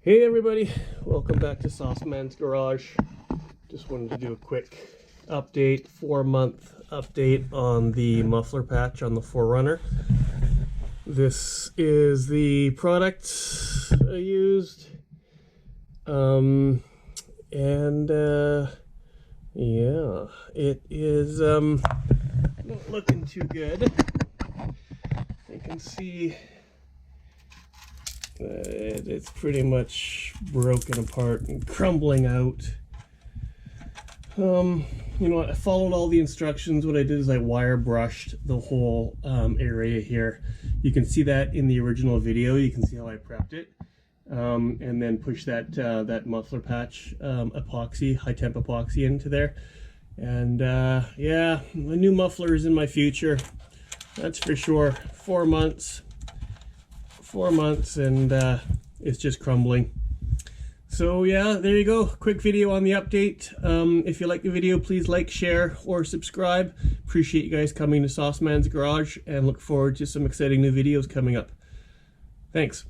Hey everybody, welcome back to Sauceman's Garage. Just wanted to do a quick update, 4-month update on the muffler patch on the 4Runner. This is the product I used, yeah, it is not looking too good. You can see it's pretty much broken apart and crumbling out. You know, I followed all the instructions. What I did is I wire brushed the whole area here. You can see that in the original video. You can see how I prepped it, and then push that that muffler patch epoxy, high temp epoxy into there. And yeah, a new muffler is in my future, that's for sure. 4 months. 4 months and it's just crumbling. So yeah, there you go, quick video on the update. If you like the video, please like, share, or subscribe. Appreciate you guys coming to Sauceman's Garage and look forward to some exciting new videos coming up. Thanks.